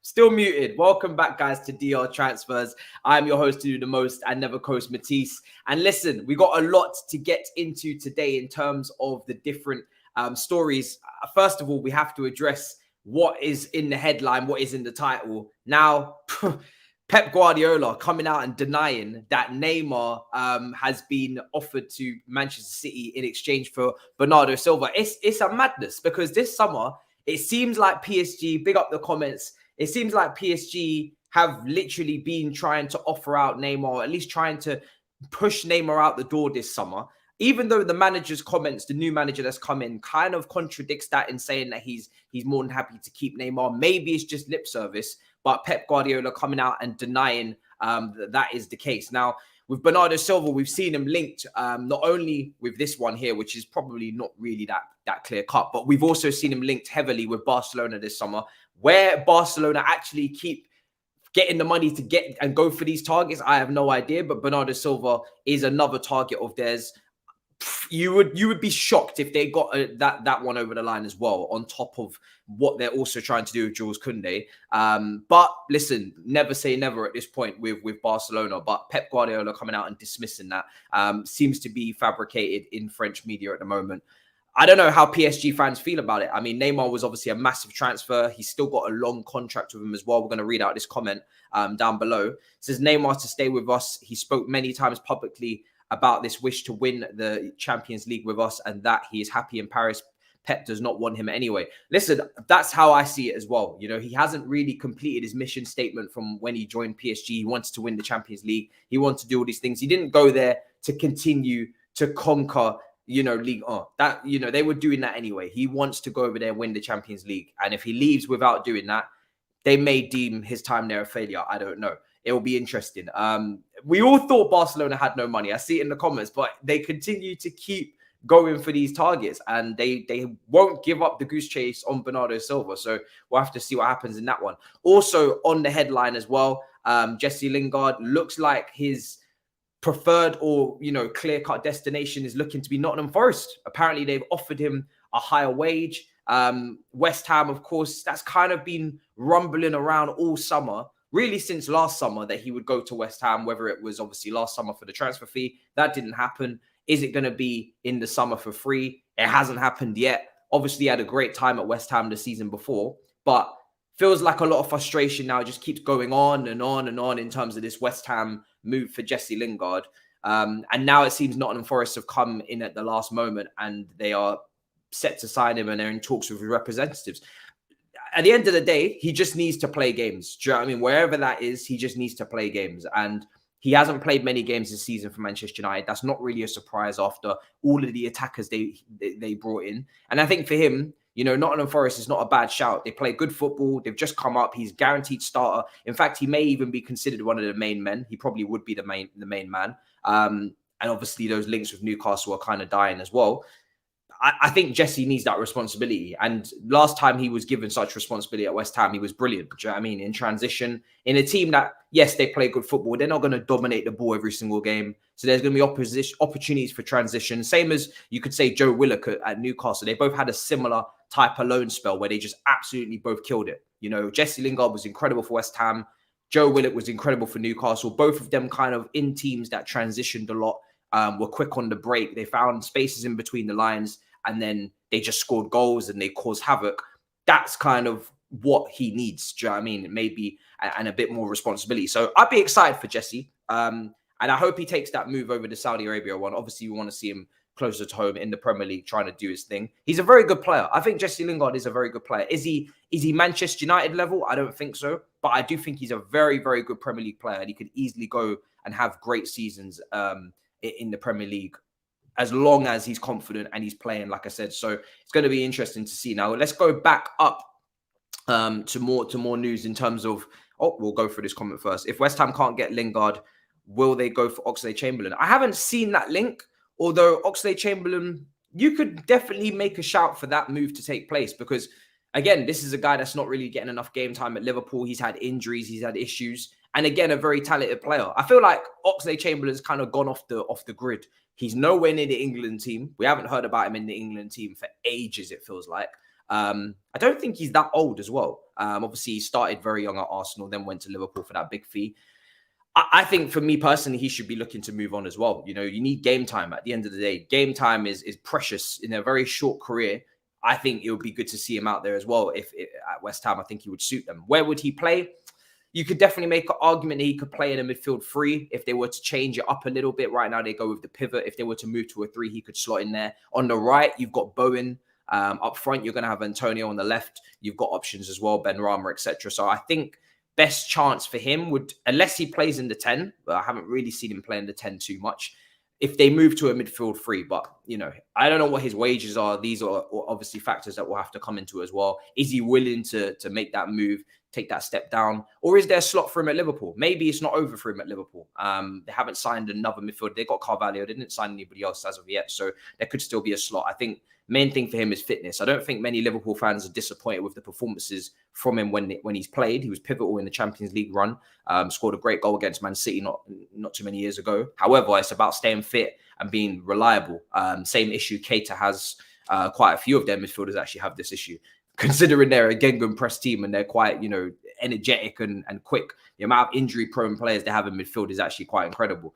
Still muted. Welcome back, guys, to DR Transfers. I'm your host to do the most and never coast, Matisse. And listen, we got a lot to get into today in terms of the different stories. First of all, we have to address what is in the headline, what is in the title. Now, Pep Guardiola coming out and denying that Neymar has been offered to Manchester City in exchange for Bernardo Silva. It's a madness because this summer, it seems like PSG, big up the comments, it seems like PSG have literally been trying to offer out Neymar, or at least trying to push Neymar out the door this summer. Even though the manager's comments, the new manager that's come in, kind of contradicts that in saying that he's more than happy to keep Neymar. Maybe it's just lip service, but Pep Guardiola coming out and denying that is the case. Now, with Bernardo Silva, we've seen him linked not only with this one here, which is probably not really that clear cut, but we've also seen him linked heavily with Barcelona this summer, where Barcelona actually keep getting the money to get and go for these targets. I have no idea, but Bernardo Silva is another target of theirs. You would be shocked if they got that one over the line as well, on top of what they're also trying to do with Jules Kounde. But listen, never say never at this point with Barcelona. But Pep Guardiola coming out and dismissing that seems to be fabricated in French media at the moment. I don't know how PSG fans feel about it. I mean, Neymar was obviously a massive transfer. He's still got a long contract with him as well. We're going to read out this comment down below. It says, Neymar to stay with us. He spoke many times publicly about this wish to win the Champions League with us and that he is happy in Paris. Pep does not want him anyway. Listen, that's how I see it as well. You know, he hasn't really completed his mission statement from when he joined PSG. He wants to win the Champions League. He wants to do all these things. He didn't go there to continue to conquer, you know, League on. That, you know, they were doing that anyway. He wants to go over there and win the Champions League. And if he leaves without doing that, they may deem his time there a failure. I don't know. It will be interesting. We all thought Barcelona had no money. I see it in the comments, but they continue to keep going for these targets and they won't give up the goose chase on Bernardo Silva. So we'll have to see what happens in that one. Also on the headline as well, Jesse Lingard looks like his preferred or, you know, clear-cut destination is looking to be Nottingham Forest. Apparently they've offered him a higher wage. West Ham, of course, that's kind of been rumbling around all summer, really since last summer, that he would go to West Ham, whether it was obviously last summer for the transfer fee. That didn't happen. Is it going to be in the summer for free? It hasn't happened yet. Obviously, he had a great time at West Ham the season before, but feels like a lot of frustration now. It just keeps going on and on and on in terms of this West Ham move for Jesse Lingard. And now it seems Nottingham Forest have come in at the last moment and they are set to sign him and they're in talks with his representatives. At the end of the day, he just needs to play games. Do you know what I mean? Wherever that is, he just needs to play games. And he hasn't played many games this season for Manchester United. That's not really a surprise after all of the attackers they brought in. And I think for him, you know, Nottingham Forest is not a bad shout. They play good football. They've just come up. He's guaranteed starter. In fact, he may even be considered one of the main men. He probably would be the main man. And obviously those links with Newcastle are kind of dying as well. I think Jesse needs that responsibility. And last time he was given such responsibility at West Ham, he was brilliant. Do you know what I mean? In transition, in a team that, yes, they play good football. They're not going to dominate the ball every single game. So there's going to be opportunities for transition. Same as you could say Joe Willock at Newcastle. They both had a similar type of loan spell where they just absolutely both killed it. You know, Jesse Lingard was incredible for West Ham. Joe Willock was incredible for Newcastle. Both of them kind of in teams that transitioned a lot, were quick on the break. They found spaces in between the lines. And then they just scored goals and they caused havoc. That's kind of what he needs. Do you know what I mean? Maybe and a bit more responsibility. So I'd be excited for Jesse. And I hope he takes that move over the Saudi Arabia one. Obviously, we want to see him closer to home in the Premier League trying to do his thing. He's a very good player. I think Jesse Lingard is a very good player. Is he Manchester United level? I don't think so. But I do think he's a very, very good Premier League player. And he could easily go and have great seasons in the Premier League, as long as he's confident and he's playing, like I said. So it's going to be interesting to see. Now, let's go back up to more news in terms of, we'll go through this comment first. If West Ham can't get Lingard, will they go for Oxlade-Chamberlain? I haven't seen that link, although Oxlade-Chamberlain, you could definitely make a shout for that move to take place because, again, this is a guy that's not really getting enough game time at Liverpool. He's had injuries. He's had issues. And again, a very talented player. I feel like Oxlade-Chamberlain's kind of gone off the grid. He's nowhere near the England team. We haven't heard about him in the England team for ages, it feels like. I don't think he's that old as well. Obviously, he started very young at Arsenal, then went to Liverpool for that big fee. I think for me personally, he should be looking to move on as well. You know, you need game time at the end of the day. Game time is precious in a very short career. I think it would be good to see him out there as well. If at West Ham, I think he would suit them. Where would he play? You could definitely make an argument that he could play in a midfield three if they were to change it up a little bit. Right now, they go with the pivot. If they were to move to a three, he could slot in there. On the right, you've got Bowen. Up front, you're going to have Antonio on the left. You've got options as well, Ben Rama, etc. So I think best chance for him would, unless he plays in the 10, but I haven't really seen him play in the 10 too much, if they move to a midfield three. But, you know, I don't know what his wages are. These are obviously factors that will have to come into as well. Is he willing to make that move, take that step down? Or is there a slot for him at Liverpool? Maybe it's not over for him at Liverpool. They haven't signed another midfielder. They got Carvalho. They didn't sign anybody else as of yet. So there could still be a slot. I think main thing for him is fitness. I don't think many Liverpool fans are disappointed with the performances from him when he's played. He was pivotal in the Champions League run, scored a great goal against Man City not too many years ago. However, it's about staying fit and being reliable. Same issue Keita has. Quite a few of their midfielders actually have this issue. Considering they're a Gengen press team and they're quite, you know, energetic and quick, the amount of injury-prone players they have in midfield is actually quite incredible.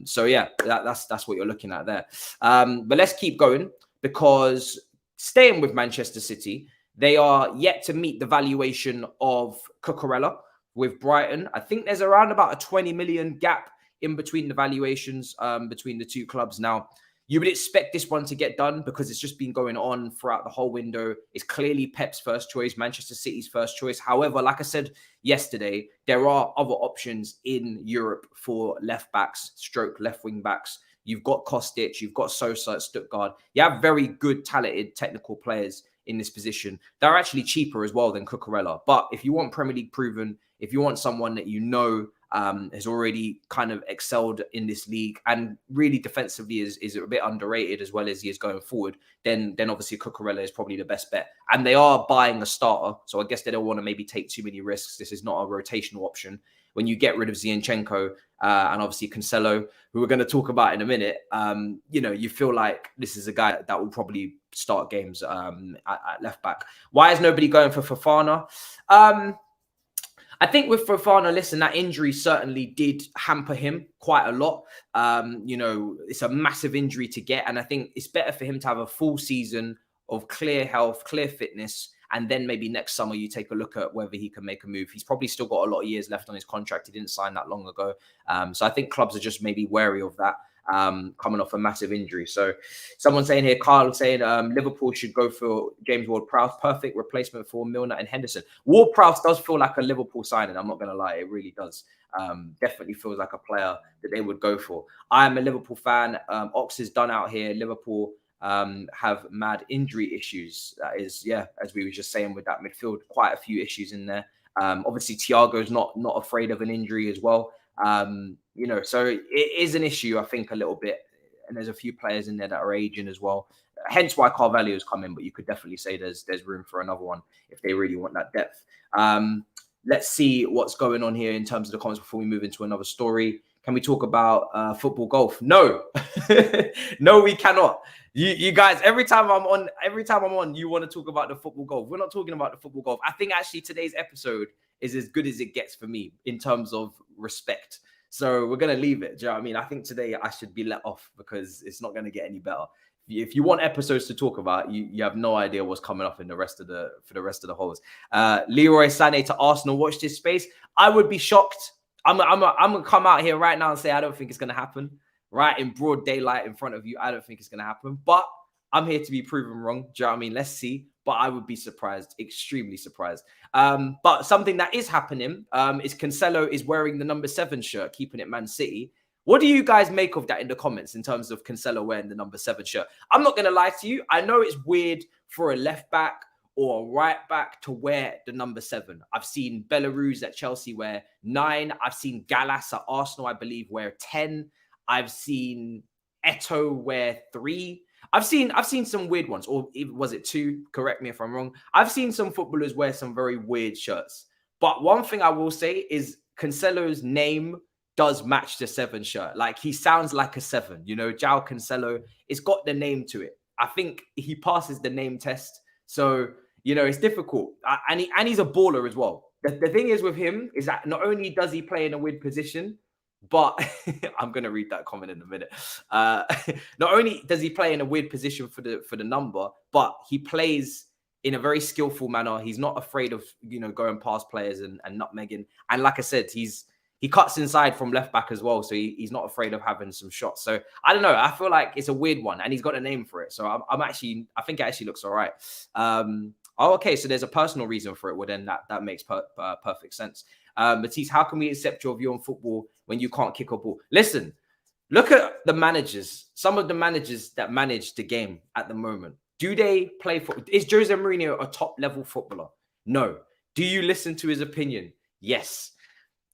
So yeah, that's what you're looking at there. But let's keep going, because staying with Manchester City, they are yet to meet the valuation of Cucurella with Brighton. I think there's around about a 20 million gap in between the valuations between the two clubs now. You would expect this one to get done because it's just been going on throughout the whole window. It's clearly Pep's first choice, Manchester City's first choice. However, like I said yesterday, there are other options in Europe for left backs, stroke left wing backs. You've got Kostic, you've got Sosa at Stuttgart. You have very good, talented, technical players in this position. They're actually cheaper as well than Cucurella. But if you want Premier League proven, if you want someone that you know has already kind of excelled in this league and really defensively is a bit underrated as well as he is going forward, then obviously Cucurella is probably the best bet. And they are buying a starter, so I guess they don't want to maybe take too many risks. This is not a rotational option. When you get rid of Zinchenko and obviously Cancelo, who we're going to talk about in a minute, you know, you feel like this is a guy that will probably start games at left back. Why is nobody going for Fofana? I think with Fofana, listen, that injury certainly did hamper him quite a lot. You know, it's a massive injury to get. And I think it's better for him to have a full season of clear health, clear fitness. And then maybe next summer you take a look at whether he can make a move. He's probably still got a lot of years left on his contract. He didn't sign that long ago. So I think clubs are just maybe wary of that. Coming off a massive injury. So someone saying here, Carl saying Liverpool should go for James Ward-Prowse, perfect replacement for Milner and Henderson. Ward-Prowse does feel like a Liverpool signing. I'm not going to lie, it really does. Definitely feels like a player that they would go for. I am a Liverpool fan. Ox is done out here. Liverpool have mad injury issues. That is, yeah, as we were just saying with that midfield, quite a few issues in there. Obviously, Thiago's not afraid of an injury as well. You know, so it is an issue, I think, a little bit. And there's a few players in there that are aging as well. Hence why Carvalho's come in, but you could definitely say there's room for another one if they really want that depth. Let's see what's going on here in terms of the comments before we move into another story. Can we talk about football golf? No, no, we cannot. You guys, every time I'm on, you want to talk about the football golf. We're not talking about the football golf. I think actually today's episode is as good as it gets for me in terms of respect. So we're going to leave it. Do you know what I mean? I think today I should be let off because it's not going to get any better. If you want episodes to talk about, you have no idea what's coming up in the rest of the holes. Leroy Sané to Arsenal. Watch this space. I would be shocked. I'm gonna come out here right now and say I don't think it's gonna happen. Right in broad daylight in front of you, I don't think it's gonna happen. But I'm here to be proven wrong. Do you know what I mean? Let's see. But I would be surprised, extremely surprised. But something that is happening is Cancelo is wearing the number 7 shirt, keeping it Man City. What do you guys make of that in the comments in terms of Cancelo wearing the number 7 shirt? I'm not going to lie to you. I know it's weird for a left back or a right back to wear the number 7. I've seen Belarus at Chelsea wear 9. I've seen Gallas at Arsenal, I believe, wear 10. I've seen Eto'o wear 3. I've seen some weird ones, or was it 2? Correct me if I'm wrong. I've seen some footballers wear some very weird shirts. But one thing I will say is Cancelo's name does match the 7 shirt. Like, he sounds like a 7. You know, João Cancelo, it's got the name to it. I think he passes the name test. So, it's difficult. And he's a baller as well. The thing is with him is that not only does he play in a weird position, but I'm going to read that comment in a minute. Not only does he play in a weird position for the number, but he plays in a very skillful manner. He's not afraid of, going past players and nutmegging. And like I said, he cuts inside from left back as well. So he's not afraid of having some shots. So I don't know. I feel like it's a weird one and he's got a name for it. So I think it actually looks all right. Okay. So there's a personal reason for it. Well, then that makes perfect sense. Matisse, how can we accept your view on football when you can't kick a ball? Listen, look at the managers. Some of the managers that manage the game at the moment. Do they play for? Is Jose Mourinho a top level footballer? No. Do you listen to his opinion? Yes.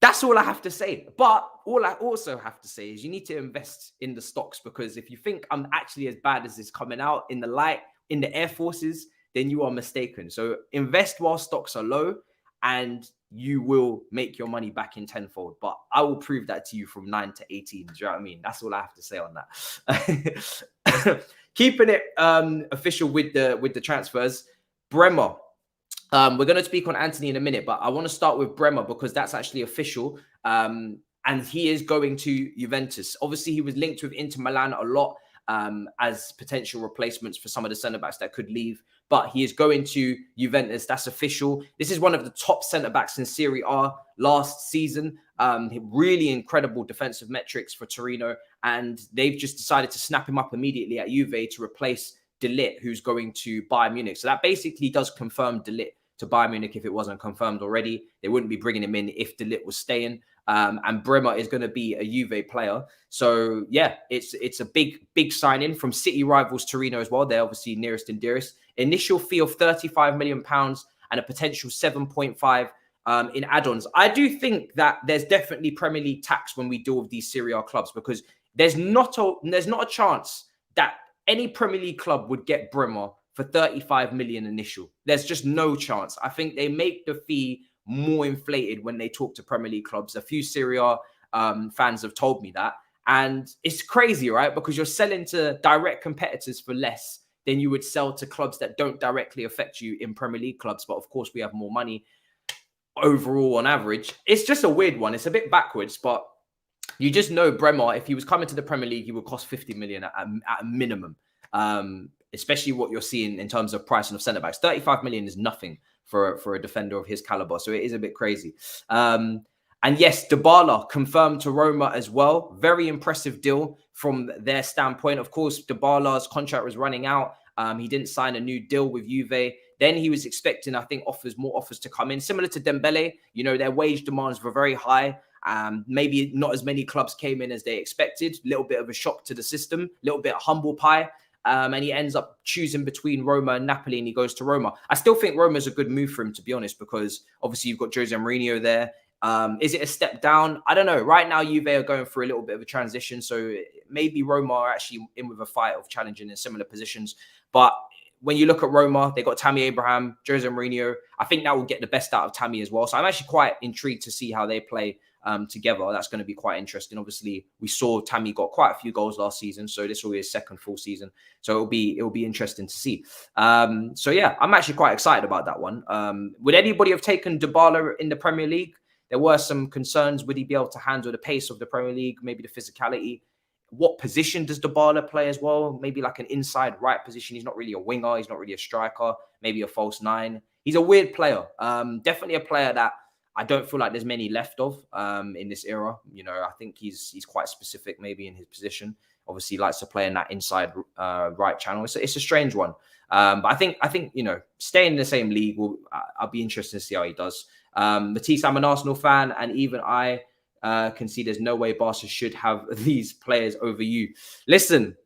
That's all I have to say. But all I also have to say is you need to invest in the stocks, because if you think I'm actually as bad as this coming out in the light, in the air forces, then you are mistaken. So invest while stocks are low and you will make your money back in tenfold. But I will prove that to you from 9 to 18. Do you know what I mean? That's all I have to say on that. Keeping it official with the transfers, Bremer. We're going to speak on Antony in a minute, but I want to start with Bremer because that's actually official. And he is going to Juventus. Obviously, he was linked with Inter Milan a lot as potential replacements for some of the centre-backs that could leave. But he is going to Juventus. That's official. This is one of the top centre-backs in Serie A last season. Really incredible defensive metrics for Torino. And they've just decided to snap him up immediately at Juve to replace De Ligt, who's going to Bayern Munich. So that basically does confirm De Ligt to Bayern Munich if it wasn't confirmed already. They wouldn't be bringing him in if De Ligt was staying. And Bremer is going to be a Juve player. So, yeah, it's a big signing from City rivals Torino as well. They're obviously nearest and dearest. Initial fee of £35 million and a potential 7.5 in add-ons. I do think that there's definitely Premier League tax when we deal with these Serie A clubs, because there's not a chance that any Premier League club would get Bremer for 35 million initial. There's just no chance. I think they make the fee more inflated when they talk to Premier League clubs. A few Serie A fans have told me that. And it's crazy, right? Because you're selling to direct competitors for less than you would sell to clubs that don't directly affect you in Premier League clubs. But of course, we have more money overall on average. It's just a weird one. It's a bit backwards, but you just know Bremer, if he was coming to the Premier League, he would cost 50 million at a minimum. Especially what you're seeing in terms of pricing of centre backs. 35 million is nothing for a defender of his caliber. So it is a bit crazy. And yes, Dybala confirmed to Roma as well. Very impressive deal from their standpoint. Of course, Dybala's contract was running out. He didn't sign a new deal with Juve. Then he was expecting, I think, more offers to come in. Similar to Dembele, their wage demands were very high. Maybe not as many clubs came in as they expected. A little bit of a shock to the system, a little bit of humble pie. And he ends up choosing between Roma and Napoli, and he goes to Roma. I still think Roma is a good move for him, to be honest, because obviously you've got Jose Mourinho there. Is it a step down? I don't know. Right now, Juve are going through a little bit of a transition, so maybe Roma are actually in with a fight of challenging in similar positions. But when you look at Roma, they got Tammy Abraham, Jose Mourinho. I think that will get the best out of Tammy as well. So I'm actually quite intrigued to see how they play together. That's going to be quite interesting. Obviously, we saw Tammy got quite a few goals last season, so this will be his second full season. So it'll be interesting to see. So yeah, I'm actually quite excited about that one. Would anybody have taken Dybala in the Premier League? There were some concerns. Would he be able to handle the pace of the Premier League? Maybe the physicality. What position does Dybala play as well? Maybe like an inside right position. He's not really a winger. He's not really a striker. Maybe a false nine. He's a weird player. Definitely a player that I don't feel like there's many left of in this era. I think he's quite specific maybe in his position. Obviously, he likes to play in that inside right channel. It's a strange one. But I think staying in the same league, I'll be interested to see how he does. Matisse, I'm an Arsenal fan, and even I can see there's no way Barca should have these players over you. Listen,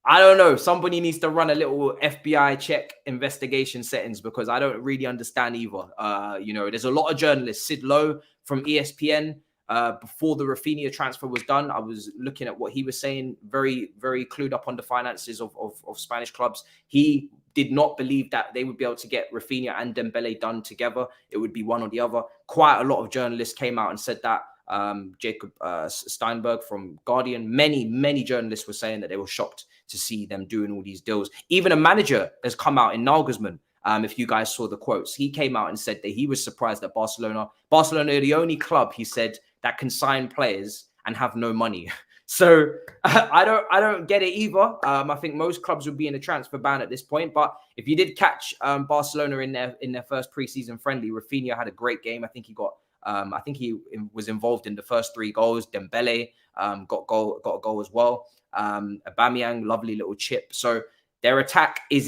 I don't know. Somebody needs to run a little FBI check investigation settings, because I don't really understand either. There's a lot of journalists. Sid Lowe from ESPN, before the Rafinha transfer was done, I was looking at what he was saying. Very, very clued up on the finances of Spanish clubs. He did not believe that they would be able to get Rafinha and Dembele done together. It would be one or the other. Quite a lot of journalists came out and said that. Jacob Steinberg from Guardian, many journalists were saying that they were shocked to see them doing all these deals. Even a manager has come out in Nagelsmann If you guys saw the quotes, he came out and said that he was surprised that Barcelona are the only club, he said, that can sign players and have no money. So I don't get it either. I think most clubs would be in a transfer ban at this point. But if you did catch Barcelona in their first preseason friendly, Rafinha had a great game. I think he was involved in the first 3 goals. Dembele got a goal as well. Aubameyang, lovely little chip. So their attack is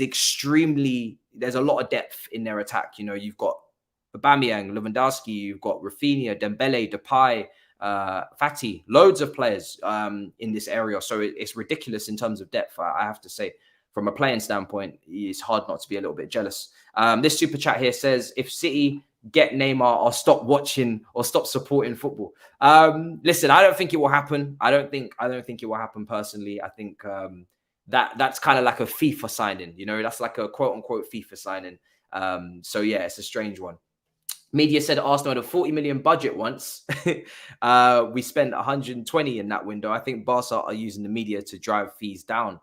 there's a lot of depth in their attack. You know, you've got Aubameyang, Lewandowski, you've got Rafinha, Dembele, Depay, Fati, loads of players in this area. So it's ridiculous in terms of depth, I have to say. From a playing standpoint, it's hard not to be a little bit jealous. This super chat here says, if City get Neymar, I'll stop watching or stop supporting football. Listen, I don't think it will happen. I don't think it will happen personally. I think that's kind of like a FIFA signing, you know, that's like a quote unquote FIFA signing. So yeah, it's a strange one. Media said Arsenal had a 40 million budget once. We spent 120 in that window. I think Barca are using the media to drive fees down.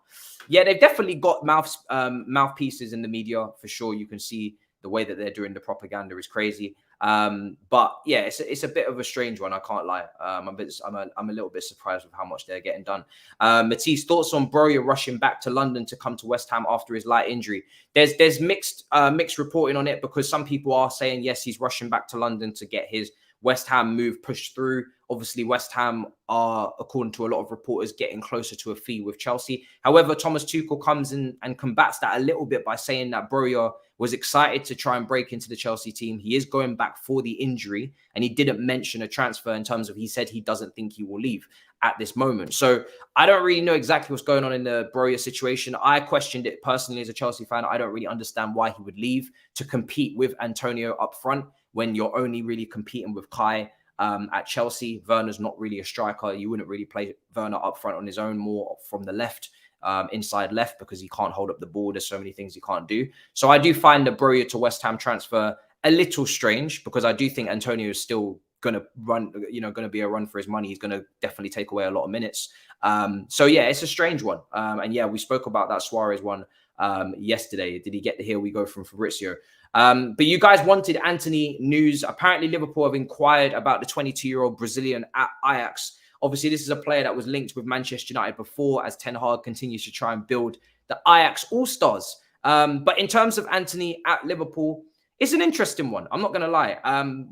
Yeah, they've definitely got mouthpieces in the media for sure. You can see the way that they're doing the propaganda is crazy. But yeah, it's a bit of a strange one. I can't lie. I'm a little bit surprised with how much they're getting done. Matisse, thoughts on Broja rushing back to London to come to West Ham after his light injury? There's mixed reporting on it, because some people are saying yes, he's rushing back to London to get his West Ham move pushed through. Obviously, West Ham are, according to a lot of reporters, getting closer to a fee with Chelsea. However, Thomas Tuchel comes in and combats that a little bit by saying that Broja was excited to try and break into the Chelsea team. He is going back for the injury, and he didn't mention a transfer in terms of, he said he doesn't think he will leave at this moment. So I don't really know exactly what's going on in the Broja situation. I questioned it personally as a Chelsea fan. I don't really understand why he would leave to compete with Antonio up front when you're only really competing with Kai at Chelsea. Werner's not really a striker. You wouldn't really play Werner up front on his own, more from the left, inside left, because he can't hold up the ball. There's so many things he can't do. So I do find the Broja to West Ham transfer a little strange, because I do think Antonio is still going to run, going to be a run for his money. He's going to definitely take away a lot of minutes. So yeah, it's a strange one. And yeah, we spoke about that Suarez one yesterday. Did he get the here we go from Fabrizio? But you guys wanted Antony news. Apparently Liverpool have inquired about the 22-year-old Brazilian at Ajax. Obviously, this is a player that was linked with Manchester United before, as Ten Hag continues to try and build the Ajax All-Stars. But in terms of Antony at Liverpool, it's an interesting one. I'm not going to lie.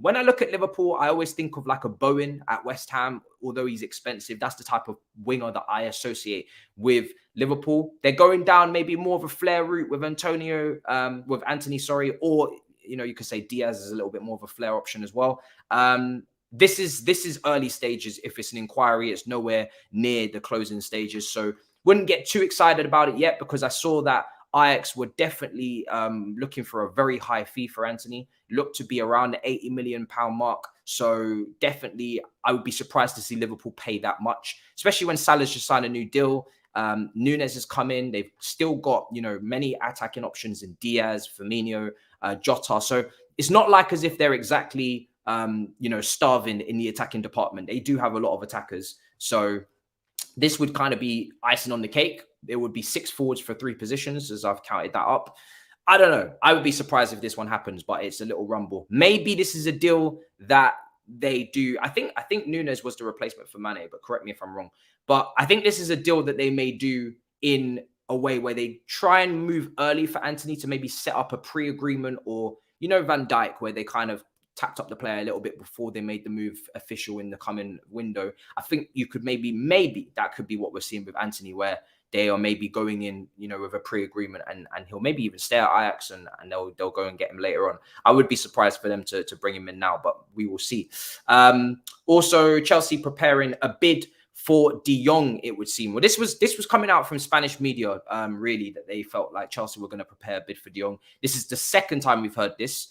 When I look at Liverpool, I always think of like a Bowen at West Ham. Although he's expensive, that's the type of winger that I associate with Liverpool. They're going down maybe more of a flair route with Antony, or you could say Diaz is a little bit more of a flair option as well. This is early stages. If it's an inquiry, it's nowhere near the closing stages. So wouldn't get too excited about it yet, because I saw that Ajax were definitely looking for a very high fee for Antony, looked to be around the £80 million mark. So definitely, I would be surprised to see Liverpool pay that much, especially when Salah's just signed a new deal. Nunes has come in. They've still got, many attacking options in Diaz, Firmino, Jota. So it's not like as if they're exactly, starving in the attacking department. They do have a lot of attackers. So this would kind of be icing on the cake. It would be 6 forwards for 3 positions, as I've counted that up. I don't know. I would be surprised if this one happens, but it's a little rumble. Maybe this is a deal that they do. I think Nunes was the replacement for Mane, but correct me if I'm wrong. But I think this is a deal that they may do in a way where they try and move early for Antony to maybe set up a pre-agreement, or, Van Dijk, where they kind of tapped up the player a little bit before they made the move official in the coming window. I think you could maybe that could be what we're seeing with Antony, where they are maybe going in, with a pre-agreement, and he'll maybe even stay at Ajax, and they'll go and get him later on. I would be surprised for them to bring him in now, but we will see. Also, Chelsea preparing a bid for De Jong, it would seem. Well, this was coming out from Spanish media, really, that they felt like Chelsea were going to prepare a bid for De Jong. This is the second time we've heard this.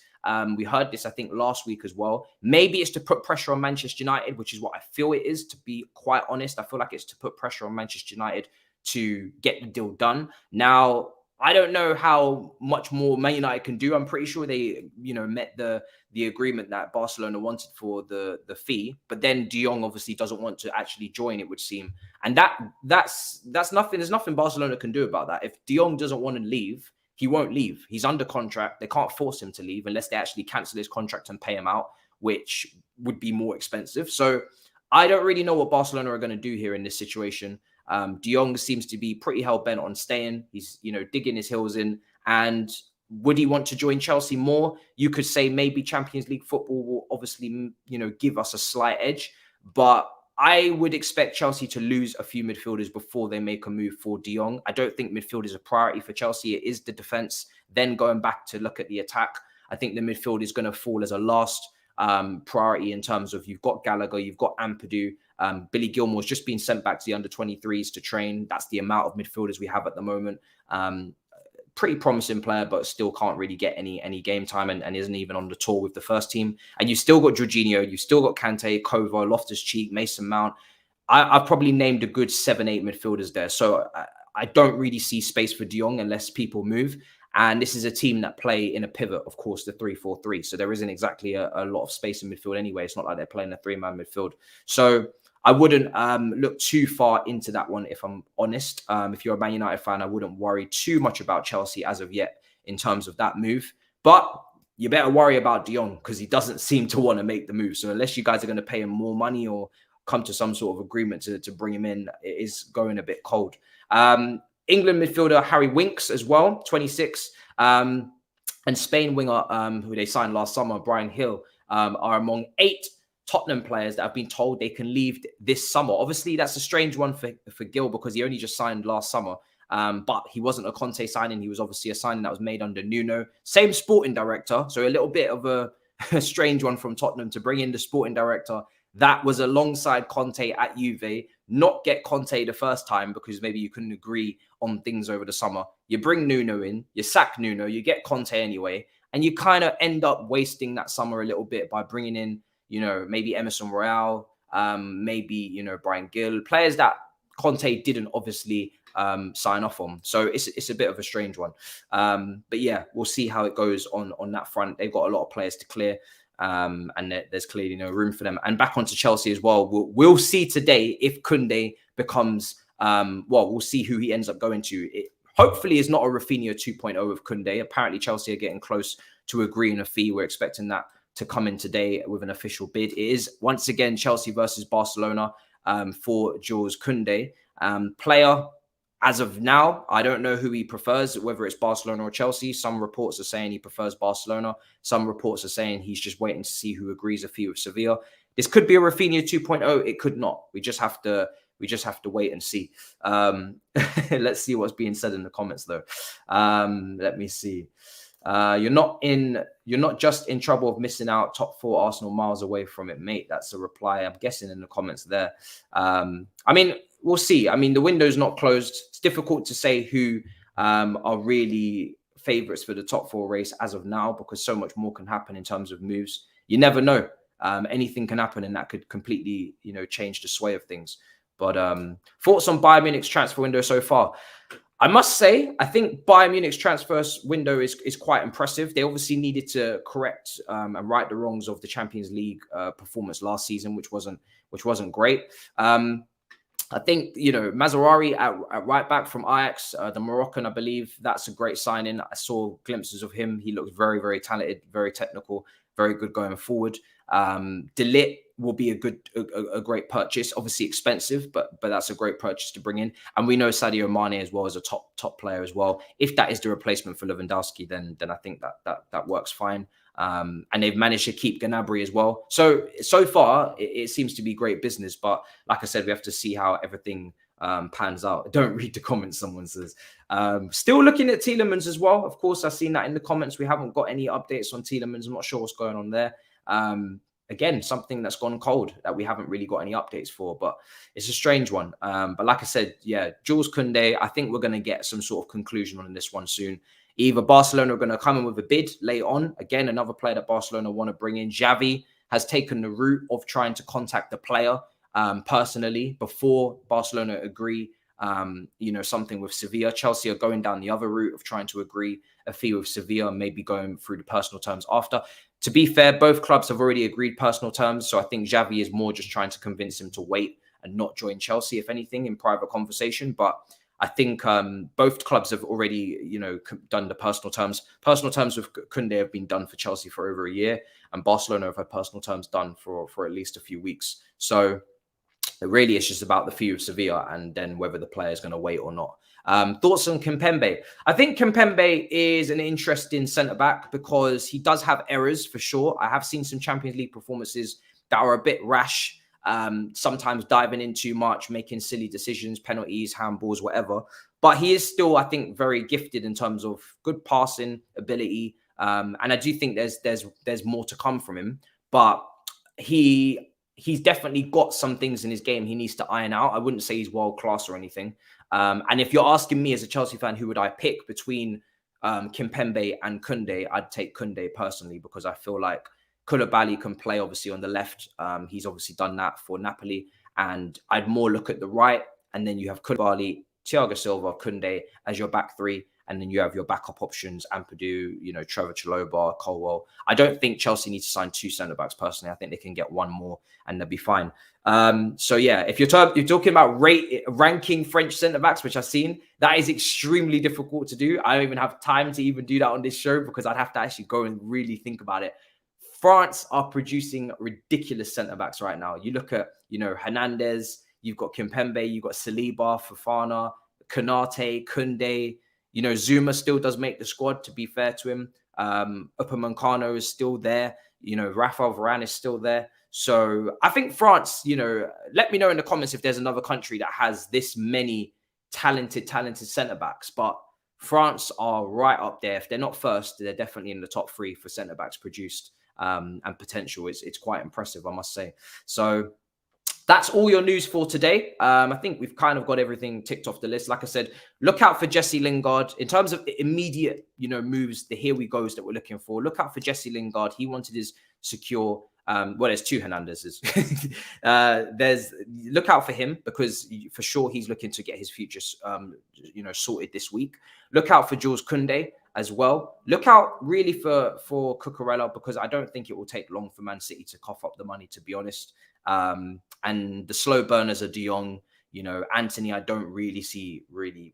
We heard this, I think, last week as well. Maybe it's to put pressure on Manchester United, which is what I feel it is, to be quite honest. I feel like it's to put pressure on Manchester United to get the deal done. Now, I don't know how much more Man United can do. I'm pretty sure they, met the agreement that Barcelona wanted for the fee. But then De Jong obviously doesn't want to actually join, it would seem. And that's nothing. There's nothing Barcelona can do about that. If De Jong doesn't want to leave, he won't leave. He's under contract. They can't force him to leave unless they actually cancel his contract and pay him out, which would be more expensive. So I don't really know what Barcelona are going to do here in this situation. De Jong seems to be pretty hell-bent on staying. He's, digging his heels in. And would he want to join Chelsea more? You could say maybe Champions League football will obviously, give us a slight edge. But I would expect Chelsea to lose a few midfielders before they make a move for De Jong. I don't think midfield is a priority for Chelsea. It is the defence. Then going back to look at the attack, I think the midfield is going to fall as a last priority in terms of you've got Gallagher, you've got Ampadu. Billy Gilmore's just been sent back to the under-23s to train. That's the amount of midfielders we have at the moment. Pretty promising player, but still can't really get any game time and isn't even on the tour with the first team. And you've still got Jorginho, you've still got Kante, Kovo, Loftus-Cheek, Mason Mount. I've probably named a good 7-8 midfielders there. So I don't really see space for De Jong unless people move. And this is a team that play in a pivot, of course, the 3-4-3. So there isn't exactly a lot of space in midfield anyway. It's not like they're playing a 3-man midfield. So I wouldn't look too far into that one, if I'm honest. If you're a Man United fan, I wouldn't worry too much about Chelsea as of yet in terms of that move. But you better worry about De Jong because he doesn't seem to want to make the move. So unless you guys are going to pay him more money or come to some sort of agreement to bring him in, it is going a bit cold. England midfielder Harry Winks as well, 26. And Spain winger, who they signed last summer, Brian Hill, are among 8 Tottenham players that have been told they can leave this summer. Obviously, that's a strange one for Gil because he only just signed last summer. But he wasn't a Conte signing. He was obviously a signing that was made under Nuno. Same sporting director. So a little bit of a strange one from Tottenham to bring in the sporting director that was alongside Conte at Juve, not get Conte the first time because maybe you couldn't agree on things over the summer. You bring Nuno in, you sack Nuno, you get Conte anyway, and you kind of end up wasting that summer a little bit by bringing in, maybe Emerson Royale, maybe, Brian Gill, players that Conte didn't obviously sign off on. So it's a bit of a strange one. But yeah, we'll see how it goes on that front. They've got a lot of players to clear. And there's clearly no room for them. And back onto Chelsea as well. We'll see today if Kounde becomes, we'll see who he ends up going to. It hopefully is not a Rafinha 2.0 of Kounde. Apparently Chelsea are getting close to agreeing a fee. We're expecting that to come in today with an official bid. It is once again Chelsea versus Barcelona for Jules Kounde. Player, as of now, I don't know who he prefers, whether it's Barcelona or Chelsea. Some reports are saying he prefers Barcelona. Some reports are saying he's just waiting to see who agrees a fee with Sevilla. This could be a Rafinha 2.0. It could not. We just have to wait and see. Let's see what's being said in the comments, though. Let me see. You're not just in trouble of missing out. Top 4 Arsenal miles away from it, mate. That's a reply, I'm guessing, in the comments there. I mean, we'll see. I mean, the window's not closed. It's difficult to say who are really favourites for the top 4 race as of now because so much more can happen in terms of moves. You never know. Anything can happen and that could completely, change the sway of things. But thoughts on Bayern Munich's transfer window so far? I must say, I think Bayern Munich's transfer window is quite impressive. They obviously needed to correct and right the wrongs of the Champions League performance last season, which wasn't great. I think, Mazraoui at right back from Ajax, the Moroccan, I believe that's a great signing. I saw glimpses of him. He looked very, very talented, very technical, very good going forward. De Ligt will be a great purchase, obviously expensive, but that's a great purchase to bring in. And we know Sadio Mane as well as a top player as well. If that is the replacement for Lewandowski, then I think that works fine. And they've managed to keep Gnabry as well. So far, it seems to be great business. But like I said, we have to see how everything pans out. Don't read the comments, someone says. Still looking at Tielemans as well. Of course, I've seen that in the comments. We haven't got any updates on Tielemans. I'm not sure what's going on there. Again, something that's gone cold that we haven't really got any updates for, but it's a strange one. But like I said, yeah, Jules Kounde, I think we're going to get some sort of conclusion on this one soon. Either Barcelona are going to come in with a bid later on. Again, another player that Barcelona want to bring in. Xavi has taken the route of trying to contact the player personally before Barcelona agree, something with Sevilla. Chelsea are going down the other route of trying to agree a fee with Sevilla, maybe going through the personal terms after. To be fair, both clubs have already agreed personal terms. So I think Xavi is more just trying to convince him to wait and not join Chelsea, if anything, in private conversation. But I think both clubs have already, done the personal terms. Personal terms with Kounde have been done for Chelsea for over a year, and Barcelona have had personal terms done for at least a few weeks. So really, it's just about the fee of Sevilla and then whether the player is going to wait or not. Thoughts on Kimpembe? I think Kimpembe is an interesting centre-back because he does have errors for sure. I have seen some Champions League performances that are a bit rash, sometimes diving in too much, making silly decisions, penalties, handballs, whatever. But he is still, I think, very gifted in terms of good passing ability. And I do think there's more to come from him. But he's definitely got some things in his game he needs to iron out. I wouldn't say he's world class or anything. And if you're asking me as a Chelsea fan, who would I pick between Kimpembe and Kounde, I'd take Kounde personally because I feel like Koulibaly can play obviously on the left. He's obviously done that for Napoli. And I'd more look at the right. And then you have Koulibaly, Thiago Silva, Kounde as your back three. And then you have your backup options, Ampadu, Trevor Chalobah, Colwell. I don't think Chelsea needs to sign 2 centre-backs personally. I think they can get 1 more and they'll be fine. So yeah, if you're talking about ranking French centre-backs, which I've seen, that is extremely difficult to do. I don't even have time to even do that on this show because I'd have to actually go and really think about it. France are producing ridiculous centre-backs right now. You look at, Hernandez, you've got Kimpembe, you've got Saliba, Fofana, Konate, Kounde. Zuma still does make the squad, to be fair to him. Upamecano is still there. Rafael Varane is still there. So I think France, let me know in the comments if there's another country that has this many talented centre-backs. But France are right up there. If they're not first, they're definitely in the top 3 for centre-backs produced and potential. It's quite impressive, I must say. So that's all your news for today. I think we've kind of got everything ticked off the list. Like I said, look out for Jesse Lingard. In terms of immediate, moves, the here we goes that we're looking for. Look out for Jesse Lingard. He wanted his secure. There's 2 Hernandezes. Look out for him because for sure he's looking to get his future, sorted this week. Look out for Jules Kounde as well. Look out really for Cucurella because I don't think it will take long for Man City to cough up the money, to be honest. And the slow burners are Jong, Antony. I don't really see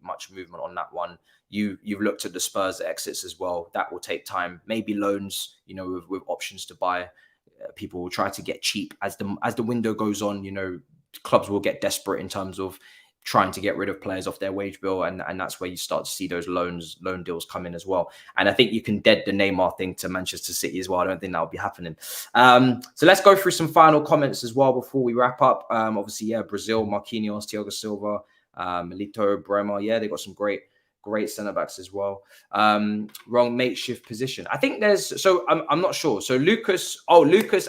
much movement on that one. You've looked at the Spurs exits as well. That will take time. Maybe loans, with options to buy. People will try to get cheap as the window goes on. Clubs will get desperate in terms of trying to get rid of players off their wage bill, and that's where you start to see those loan deals come in as well. And I think you can dead the Neymar thing to Manchester City as well. I don't think that'll be happening. So let's go through some final comments as well before we wrap up. Obviously, Brazil, Marquinhos, Thiago Silva, Milito, Bremer. Yeah, they got some great centre-backs as well. Wrong makeshift position. I think I'm not sure. So Lucas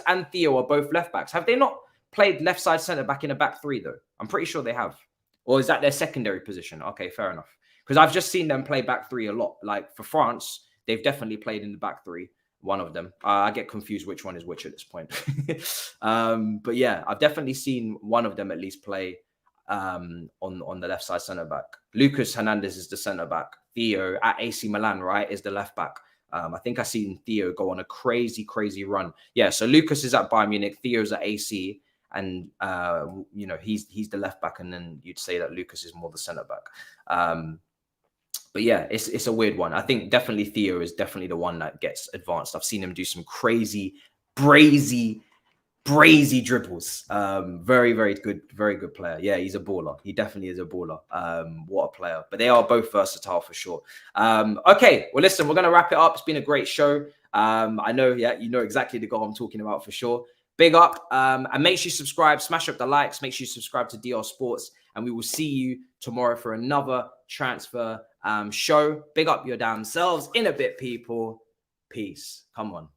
and Theo are both left-backs. Have they not played left-side centre-back in a back 3 though? I'm pretty sure they have. Or is that their secondary position? Okay, fair enough. Because I've just seen them play back 3 a lot. Like for France, they've definitely played in the back 3. One of them. I get confused which one is which at this point. But yeah, I've definitely seen one of them at least play on the left side centre back. Lucas Hernandez is the centre back. Theo at AC Milan, right, is the left back. I think I seen Theo go on a crazy run. Yeah, so Lucas is at Bayern Munich. Theo's at AC. And, he's the left back. And then you'd say that Lucas is more the centre back. But yeah, it's a weird one. I think definitely Theo is definitely the one that gets advanced. I've seen him do some crazy, brazy dribbles. Very good player. Yeah, he's a baller. He definitely is a baller. What a player. But they are both versatile for sure. Okay, well, listen, we're going to wrap it up. It's been a great show. I know, you know exactly the goal I'm talking about for sure. Big up. And make sure you subscribe, smash up the likes, make sure you subscribe to DR Sports, and we will see you tomorrow for another transfer show. Big up your damn selves in a bit, people. Peace. Come on.